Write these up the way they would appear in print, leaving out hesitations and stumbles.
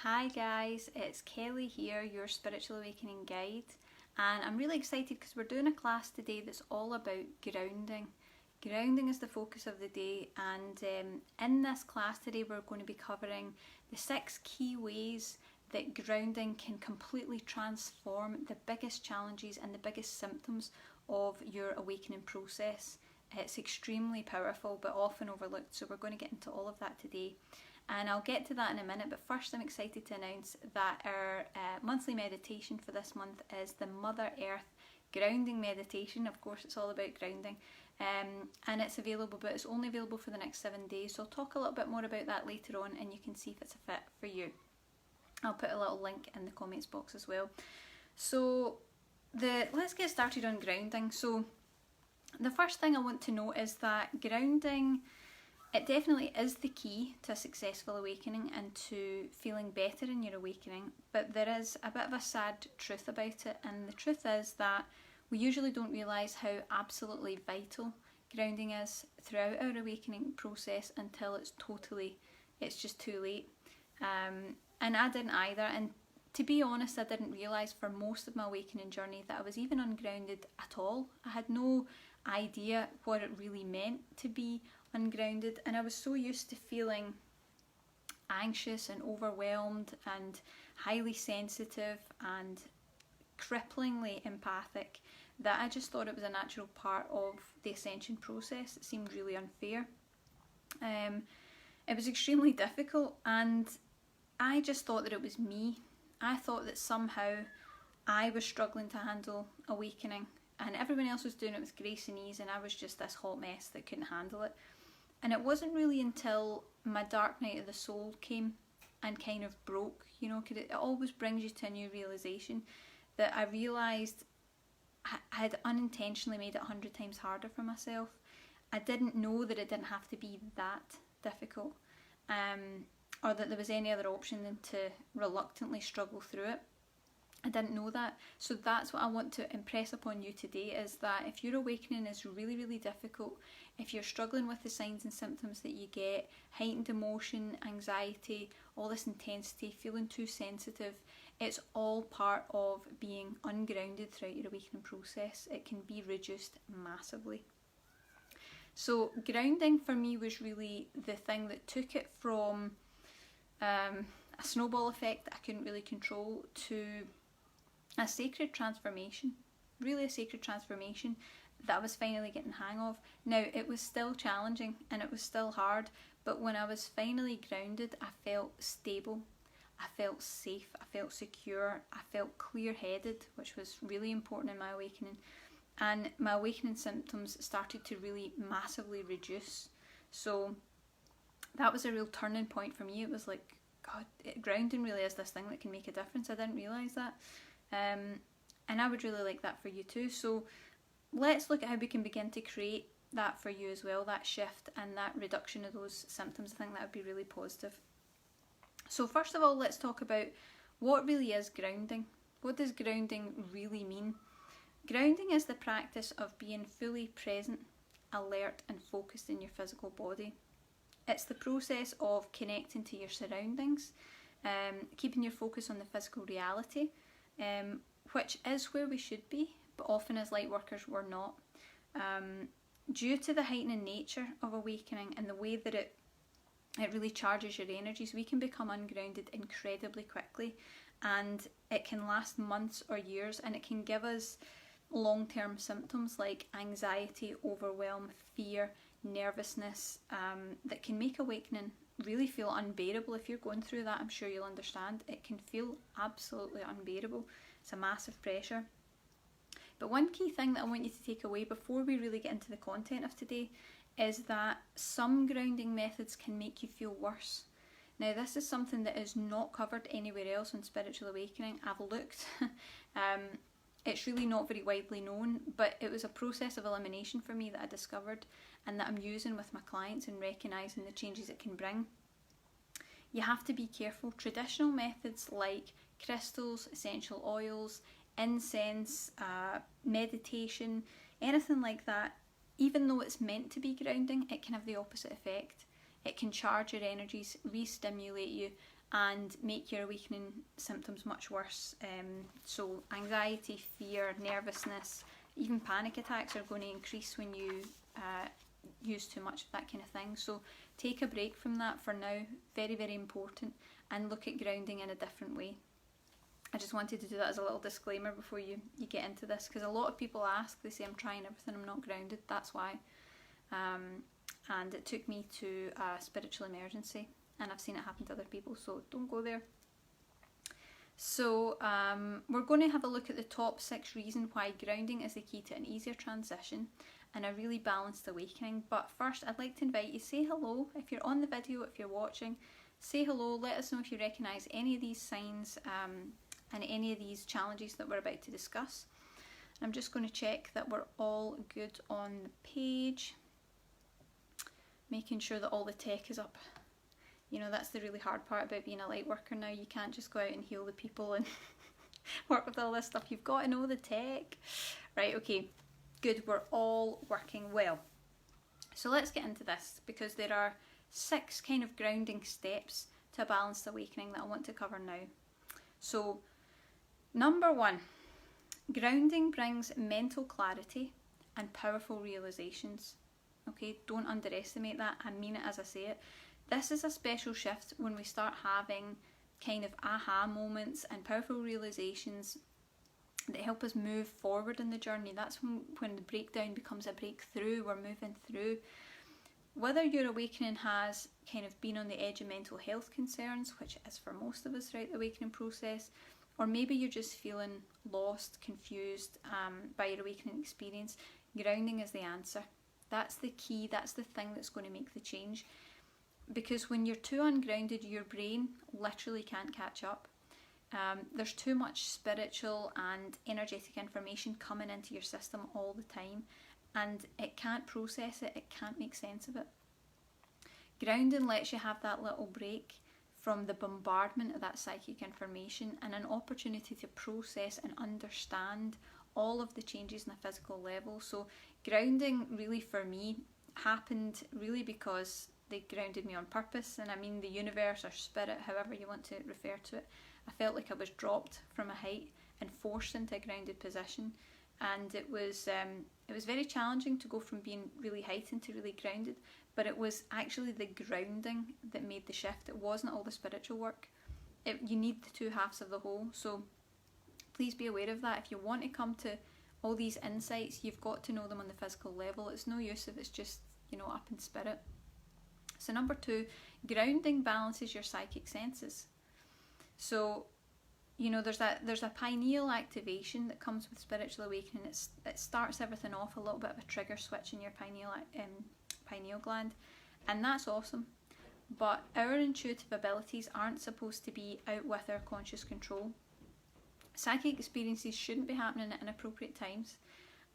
Hi guys, it's Kelly here, your Spiritual Awakening Guide, and I'm really excited because we're doing a class today that's all about grounding. Grounding is the focus of the day, and in this class today we're going to be covering the 6 key ways that grounding can completely transform the biggest challenges and the biggest symptoms of your awakening process. It's extremely powerful but often overlooked, so we're going to get into all of that today. And I'll get to that in a minute, but first I'm excited to announce that our monthly meditation for this month is the Mother Earth Grounding Meditation. Of course, it's all about grounding, and it's available, but it's only available for the next 7 days. So I'll talk a little bit more about that later on, and you can see if it's a fit for you. I'll put a little link in the comments box as well. So let's get started on grounding. So the first thing I want to note is that grounding, it definitely is the key to a successful awakening and to feeling better in your awakening, but there is a bit of a sad truth about it, and the truth is that we usually don't realise how absolutely vital grounding is throughout our awakening process until it's just too late. And I didn't either, and to be honest, I didn't realise for most of my awakening journey that I was even ungrounded at all. I had no idea what it really meant to be ungrounded, and I was so used to feeling anxious and overwhelmed and highly sensitive and cripplingly empathic that I just thought it was a natural part of the ascension process. It seemed really unfair. It was extremely difficult, and I just thought that it was me. I thought that somehow I was struggling to handle awakening and everyone else was doing it with grace and ease, and I was just this hot mess that couldn't handle it. And it wasn't really until my dark night of the soul came and kind of broke, because it always brings you to a new realisation, that I realised I had unintentionally made it 100 times harder for myself. I didn't know that it didn't have to be that difficult, or that there was any other option than to reluctantly struggle through it. I didn't know that. So that's what I want to impress upon you today, is that if your awakening is really, really difficult, if you're struggling with the signs and symptoms that you get, heightened emotion, anxiety, all this intensity, feeling too sensitive, it's all part of being ungrounded throughout your awakening process. It can be reduced massively. So grounding for me was really the thing that took it from a snowball effect that I couldn't really control to a sacred transformation, really a sacred transformation that I was finally getting the hang of. Now, it was still challenging and it was still hard, but when I was finally grounded, I felt stable, I felt safe, I felt secure, I felt clear-headed, which was really important in my awakening, and my awakening symptoms started to really massively reduce. So that was a real turning point for me. It was like, God, grounding really is this thing that can make a difference. I didn't realise that. And I would really like that for you too. So let's look at how we can begin to create that for you as well, that shift and that reduction of those symptoms. I think that would be really positive. So first of all, let's talk about what really is grounding. What does grounding really mean? Grounding is the practice of being fully present, alert and focused in your physical body. It's the process of connecting to your surroundings, keeping your focus on the physical reality, which is where we should be, but often as light workers we're not. Due to the heightening nature of awakening and the way that it really charges your energies, we can become ungrounded incredibly quickly, and it can last months or years, and it can give us long-term symptoms like anxiety, overwhelm, fear, nervousness, that can make awakening really feel unbearable. If you're going through that, I'm sure you'll understand. It can feel absolutely unbearable. It's a massive pressure. But one key thing that I want you to take away before we really get into the content of today is that some grounding methods can make you feel worse. Now, this is something that is not covered anywhere else on Spiritual Awakening. I've looked. It's really not very widely known, but it was a process of elimination for me that I discovered and that I'm using with my clients and recognising the changes it can bring. You have to be careful. Traditional methods like crystals, essential oils, incense, meditation, anything like that, even though it's meant to be grounding, it can have the opposite effect. it can charge your energies, re-stimulate you, and make your awakening symptoms much worse. So anxiety, fear, nervousness, even panic attacks are going to increase when you use too much of that kind of thing. So take a break from that for now, very, very important, and look at grounding in a different way. I just wanted to do that as a little disclaimer before you get into this, because a lot of people ask, they say I'm trying everything, I'm not grounded, that's why. And it took me to a spiritual emergency, and I've seen it happen to other people, so don't go there. So we're going to have a look at the top 6 reasons why grounding is the key to an easier transition and a really balanced awakening. But first, I'd like to invite you, say hello. If you're on the video, if you're watching, say hello, let us know if you recognise any of these signs and any of these challenges that we're about to discuss. I'm just going to check that we're all good on the page, making sure that all the tech is up. You know, that's the really hard part about being a light worker now. You can't just go out and heal the people and work with all this stuff. You've got to know the tech. Right, okay, good, we're all working well. So let's get into this, because there are 6 kind of grounding steps to a balanced awakening that I want to cover now. So, number 1, grounding brings mental clarity and powerful realizations. Okay, don't underestimate that. I mean it as I say it. This is a special shift when we start having kind of aha moments and powerful realizations that help us move forward in the journey. That's when the breakdown becomes a breakthrough. We're moving through. Whether your awakening has kind of been on the edge of mental health concerns, which is for most of us throughout the awakening process, or maybe you're just feeling lost, confused by your awakening experience, grounding is the answer. That's the key, that's the thing that's going to make the change. Because when you're too ungrounded, your brain literally can't catch up. There's too much spiritual and energetic information coming into your system all the time, and it can't process it, it can't make sense of it. Grounding lets you have that little break from the bombardment of that psychic information and an opportunity to process and understand all of the changes in a physical level. So grounding really for me happened really because they grounded me on purpose, and I mean the universe or spirit, however you want to refer to it. I felt like I was dropped from a height and forced into a grounded position, and it was very challenging to go from being really heightened to really grounded, but it was actually the grounding that made the shift. It wasn't all the spiritual work. You need the 2 halves of the whole, so please be aware of that. If you want to come to all these insights, you've got to know them on the physical level. It's no use if it's just, up in spirit. So number 2, grounding balances your psychic senses. So, there's a pineal activation that comes with spiritual awakening. It starts everything off, a little bit of a trigger switch in your pineal gland, and that's awesome. But our intuitive abilities aren't supposed to be out with our conscious control. Psychic experiences shouldn't be happening at inappropriate times,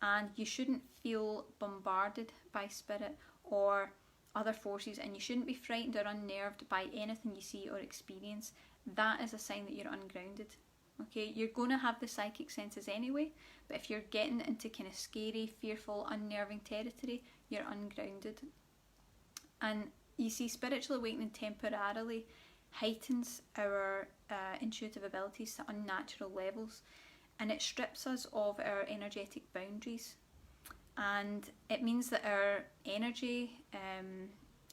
and you shouldn't feel bombarded by spirit or other forces, and you shouldn't be frightened or unnerved by anything you see or experience. That is a sign that you're ungrounded. Okay, you're going to have the psychic senses anyway, but if you're getting into kind of scary, fearful, unnerving territory, you're ungrounded. And you see, spiritual awakening temporarily heightens our intuitive abilities to unnatural levels, and it strips us of our energetic boundaries. And it means that our energy,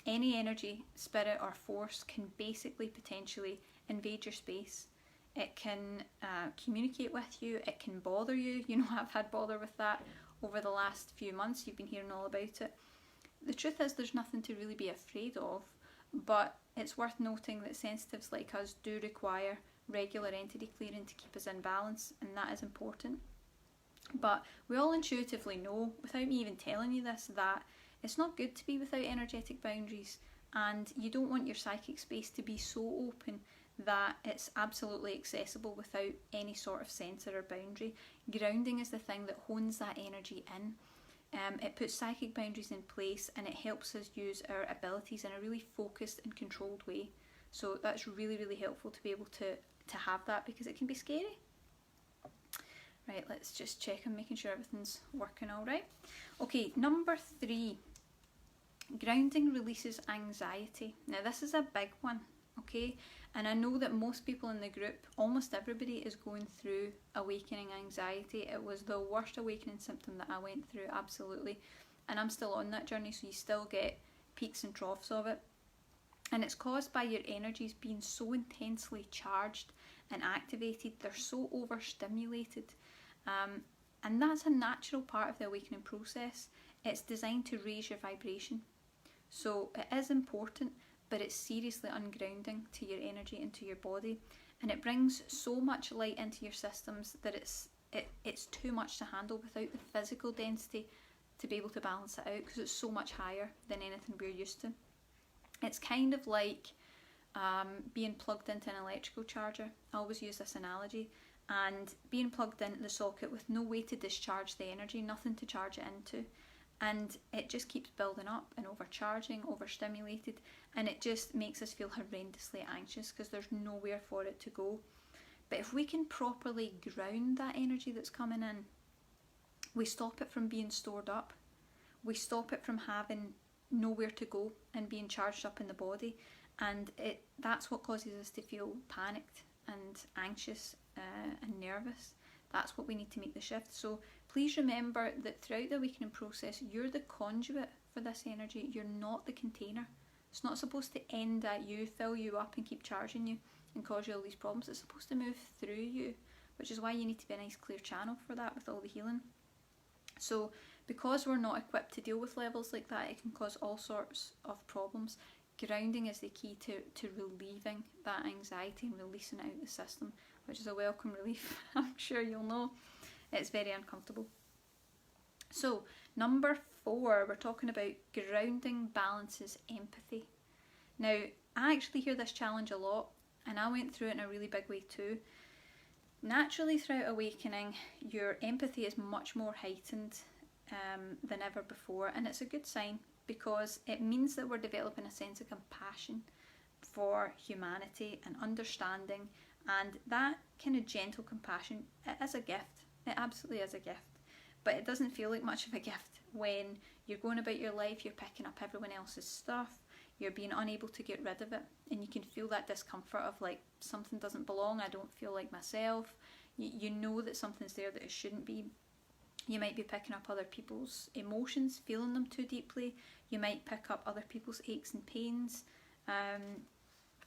any energy, spirit or force can basically potentially invade your space. It can communicate with you, it can bother you. I've had bother with that over the last few months. You've been hearing all about it. The truth is there's nothing to really be afraid of, but it's worth noting that sensitives like us do require regular entity clearing to keep us in balance, and that is important. But we all intuitively know, without me even telling you this, that it's not good to be without energetic boundaries, and you don't want your psychic space to be so open that it's absolutely accessible without any sort of censor or boundary. Grounding is the thing that hones that energy in. It puts psychic boundaries in place, and it helps us use our abilities in a really focused and controlled way. So that's really, really helpful to be able to have that, because it can be scary. Right, let's just check on making sure everything's working all right. Okay, number 3. Grounding releases anxiety. Now this is a big one, okay? And I know that most people in the group, almost everybody, is going through awakening anxiety. It was the worst awakening symptom that I went through, absolutely. And I'm still on that journey, so you still get peaks and troughs of it. And it's caused by your energies being so intensely charged and activated. They're so overstimulated. And that's a natural part of the awakening process. It's designed to raise your vibration. So it is important, but it's seriously ungrounding to your energy and to your body. And it brings so much light into your systems that it's too much to handle without the physical density to be able to balance it out, because it's so much higher than anything we're used to. It's kind of like being plugged into an electrical charger. I always use this analogy. And being plugged into the socket with no way to discharge the energy, nothing to charge it into. And it just keeps building up and overcharging, overstimulated, and it just makes us feel horrendously anxious because there's nowhere for it to go. But if we can properly ground that energy that's coming in, we stop it from being stored up. We stop it from having nowhere to go and being charged up in the body. And that's what causes us to feel panicked and anxious and nervous. That's what we need to make the shift. So please remember that throughout the awakening process, you're the conduit for this energy. You're not the container. It's not supposed to end at you, fill you up and keep charging you and cause you all these problems. It's supposed to move through you, which is why you need to be a nice clear channel for that with all the healing. So because we're not equipped to deal with levels like that, it can cause all sorts of problems. Grounding is the key to relieving that anxiety and releasing it out of the system, which is a welcome relief. I'm sure you'll know. It's very uncomfortable. So, number 4, we're talking about grounding balances empathy. Now, I actually hear this challenge a lot, and I went through it in a really big way too. Naturally, throughout awakening, your empathy is much more heightened than ever before, and it's a good sign because it means that we're developing a sense of compassion for humanity and understanding, and that kind of gentle compassion, it is a gift. It absolutely is a gift, but it doesn't feel like much of a gift when you're going about your life, you're picking up everyone else's stuff, you're being unable to get rid of it, and you can feel that discomfort of like, something doesn't belong, I don't feel like myself. You know that something's there that it shouldn't be. You might be picking up other people's emotions, feeling them too deeply. You might pick up other people's aches and pains.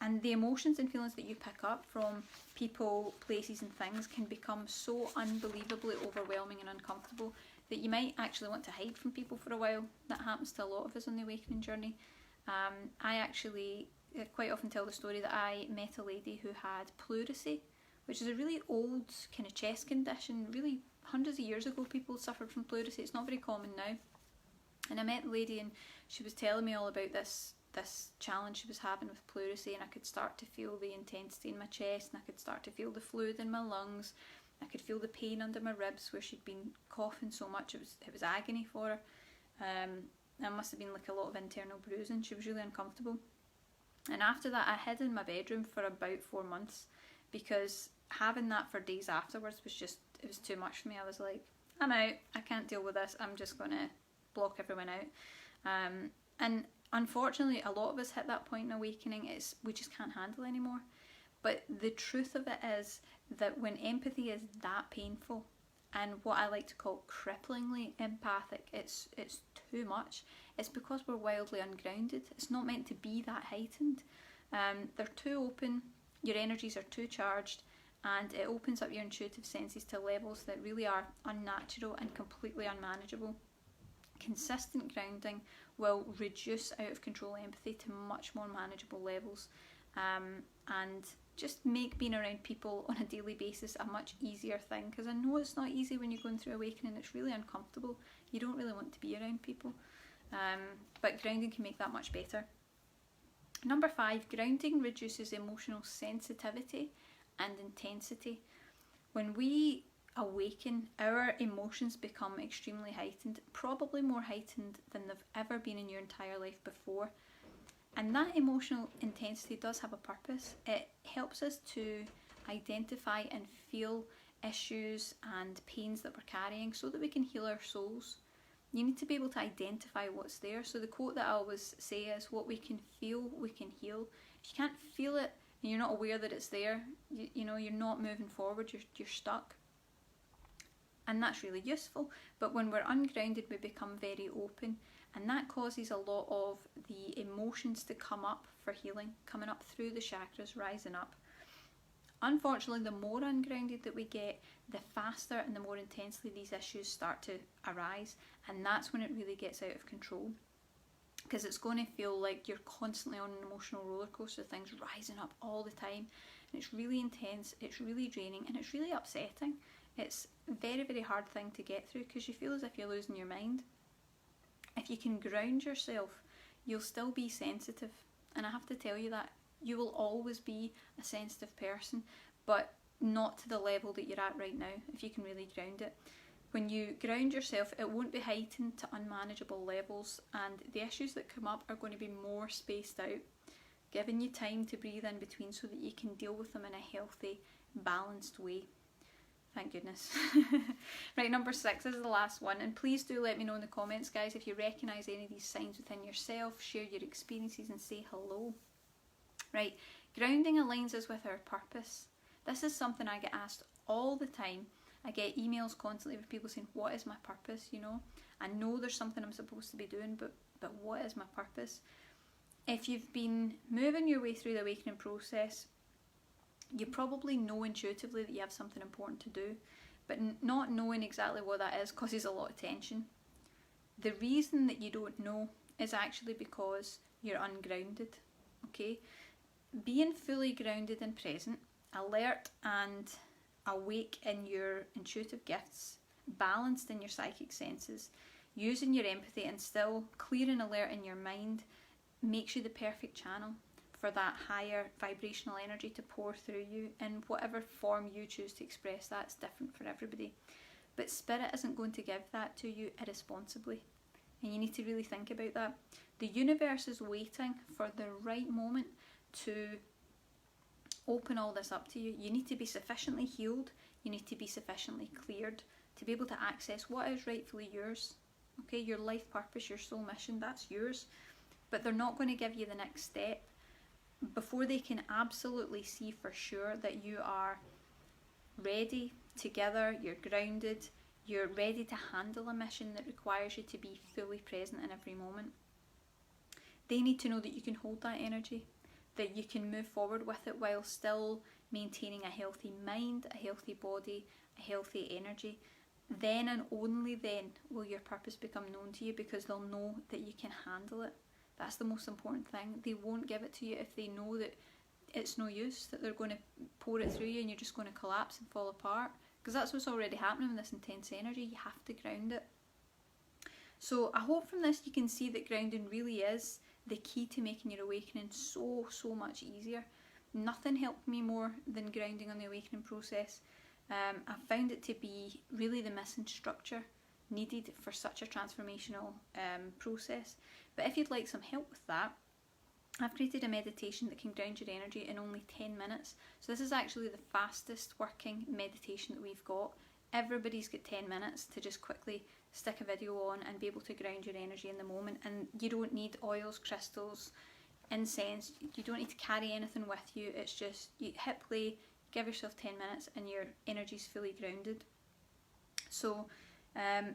And the emotions and feelings that you pick up from people, places and things can become so unbelievably overwhelming and uncomfortable that you might actually want to hide from people for a while. That happens to a lot of us on the awakening journey. I actually quite often tell the story that I met a lady who had pleurisy, which is a really old kind of chest condition. Really, hundreds of years ago people suffered from pleurisy. It's not very common now. And I met the lady and she was telling me all about this challenge she was having with pleurisy, and I could start to feel the intensity in my chest, and I could start to feel the fluid in my lungs. I could feel the pain under my ribs where she'd been coughing so much. It was agony for her. There must have been like a lot of internal bruising. She was really uncomfortable. And after that, I hid in my bedroom for about 4 months because having that for days afterwards it was too much for me. I was like, I'm out. I can't deal with this. I'm just going to block everyone out. And unfortunately, a lot of us hit that point in awakening. We just can't handle anymore. But the truth of it is that when empathy is that painful, and what I like to call cripplingly empathic, it's too much. It's because we're wildly ungrounded. It's not meant to be that heightened. They're too open, your energies are too charged, and it opens up your intuitive senses to levels that really are unnatural and completely unmanageable. Consistent grounding will reduce out of control empathy to much more manageable levels, and just make being around people on a daily basis a much easier thing, because I know it's not easy when you're going through awakening. It's really uncomfortable. You don't really want to be around people, but grounding can make that much better. Number 5, grounding reduces emotional sensitivity and intensity. When we awaken, our emotions become extremely heightened, probably more heightened than they've ever been in your entire life before. And that emotional intensity does have a purpose. It helps us to identify and feel issues and pains that we're carrying so that we can heal our souls. You need to be able to identify what's there. So the quote that I always say is, what we can feel, we can heal. If you can't feel it and you're not aware that it's there, you know, you're not moving forward, you're stuck. And that's really useful. But when we're ungrounded, we become very open, and that causes a lot of the emotions to come up for healing, coming up through the chakras, rising up. Unfortunately, the more ungrounded that we get, the faster and the more intensely these issues start to arise, and that's when it really gets out of control, because it's going to feel like you're constantly on an emotional roller coaster, things rising up all the time, and it's really intense, it's really draining, and it's really upsetting. It's a very, very hard thing to get through, because you feel as if you're losing your mind. If you can ground yourself, you'll still be sensitive, and I have to tell you that you will always be a sensitive person, but not to the level that you're at right now, if you can really ground it. When you ground yourself, it won't be heightened to unmanageable levels, and the issues that come up are going to be more spaced out, giving you time to breathe in between so that you can deal with them in a healthy, balanced way. Thank goodness. Right, number 6 is the last one, and please do let me know in the comments, guys, if you recognise any of these signs within yourself. Share your experiences and say hello. Right, grounding aligns us with our purpose. This is something I get asked all the time. I get emails constantly with people saying, what is my purpose, you know? I know there's something I'm supposed to be doing, but what is my purpose? If you've been moving your way through the awakening process, you probably know intuitively that you have something important to do, but not knowing exactly what that is causes a lot of tension. The reason that you don't know is actually because you're ungrounded, okay? Being fully grounded and present, alert and awake in your intuitive gifts, balanced in your psychic senses, using your empathy and still clear and alert in your mind makes you the perfect channel for that higher vibrational energy to pour through you in whatever form you choose to express that. It's different for everybody. But Spirit isn't going to give that to you irresponsibly. And you need to really think about that. The universe is waiting for the right moment to open all this up to you. You need to be sufficiently healed. You need to be sufficiently cleared to be able to access what is rightfully yours. Okay, your life purpose, your soul mission, that's yours. But they're not going to give you the next step before they can absolutely see for sure that you are ready, together, you're grounded, you're ready to handle a mission that requires you to be fully present in every moment. They need to know that you can hold that energy, that you can move forward with it while still maintaining a healthy mind, a healthy body, a healthy energy. Then and only then will your purpose become known to you, because they'll know that you can handle it. That's the most important thing. They won't give it to you if they know that it's no use, that they're going to pour it through you and you're just going to collapse and fall apart. Because that's what's already happening with this intense energy. You have to ground it. So I hope from this you can see that grounding really is the key to making your awakening so much easier. Nothing helped me more than grounding on the awakening process. I found it to be really the missing structure needed for such a transformational process. But if you'd like some help with that, I've created a meditation that can ground your energy in only 10 minutes. So this is actually the fastest working meditation that we've got. Everybody's got 10 minutes to just quickly stick a video on and be able to ground your energy in the moment. And you don't need oils, crystals, incense. You don't need to carry anything with you. It's just you hit play, give yourself 10 minutes and your energy's fully grounded. So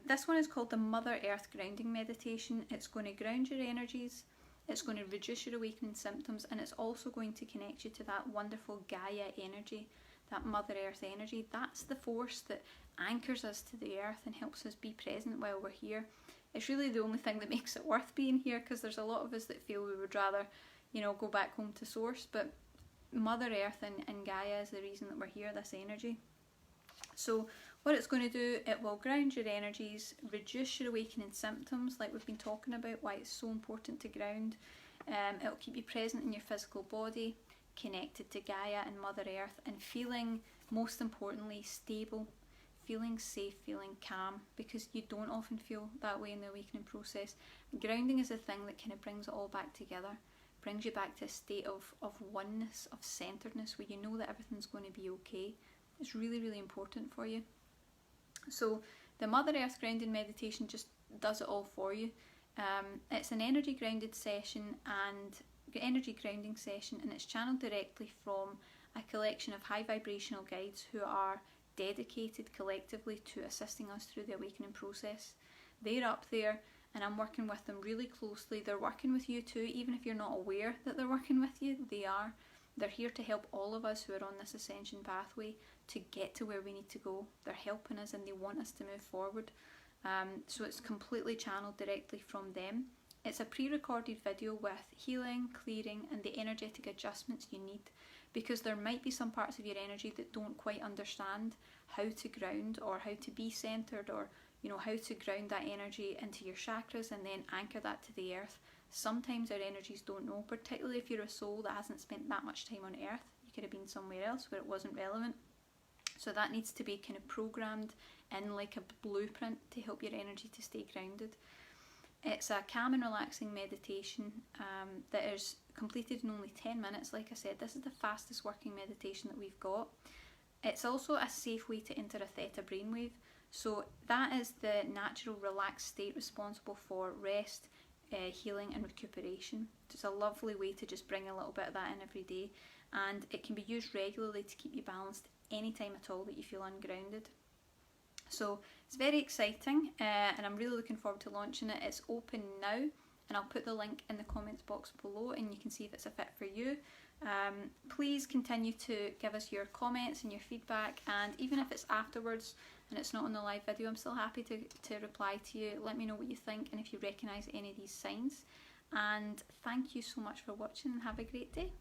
this one is called the Mother Earth Grounding Meditation. It's going to ground your energies, it's going to reduce your awakening symptoms, and it's also going to connect you to that wonderful Gaia energy, that Mother Earth energy. That's the force that anchors us to the earth and helps us be present while we're here. It's really the only thing that makes it worth being here, because there's a lot of us that feel we would rather, you know, go back home to source, but Mother Earth and Gaia is the reason that we're here, this energy. So what it's going to do, it will ground your energies, reduce your awakening symptoms, like we've been talking about, why it's so important to ground. It'll keep you present in your physical body, connected to Gaia and Mother Earth, and feeling, most importantly, stable, feeling safe, feeling calm, because you don't often feel that way in the awakening process. Grounding is a thing that kind of brings it all back together, brings you back to a state of oneness, of centeredness, where you know that everything's going to be okay. It's really important for you. So the Mother Earth grounding meditation just does it all for you. It's an energy grounding session, and it's channeled directly from a collection of high vibrational guides who are dedicated collectively to assisting us through the awakening process. They're up there and I'm working with them really closely. They're working with you too, even if you're not aware that they're working with you, they are. They're here to help all of us who are on this ascension pathway to get to where we need to go. They're helping us and they want us to move forward. So it's completely channeled directly from them. It's a pre-recorded video with healing, clearing and the energetic adjustments you need, because there might be some parts of your energy that don't quite understand how to ground or how to be centered, or how to ground that energy into your chakras and then anchor that to the earth. Sometimes our energies don't know, particularly if you're a soul that hasn't spent that much time on earth. You could have been somewhere else where it wasn't relevant. So that needs to be kind of programmed in like a blueprint to help your energy to stay grounded. It's a calm and relaxing meditation that is completed in only 10 minutes. Like I said, this is the fastest working meditation that we've got. It's also a safe way to enter a theta brainwave. So that is the natural relaxed state responsible for rest, healing and recuperation. So it's a lovely way to just bring a little bit of that in every day, and it can be used regularly to keep you balanced anytime at all that you feel ungrounded. So it's very exciting, and I'm really looking forward to launching it. It's open now, and I'll put the link in the comments box below and you can see if it's a fit for you. Please continue to give us your comments and your feedback, and even if it's afterwards and it's not on the live video, I'm still happy to reply to you. Let me know what you think and if you recognise any of these signs. And thank you so much for watching and have a great day.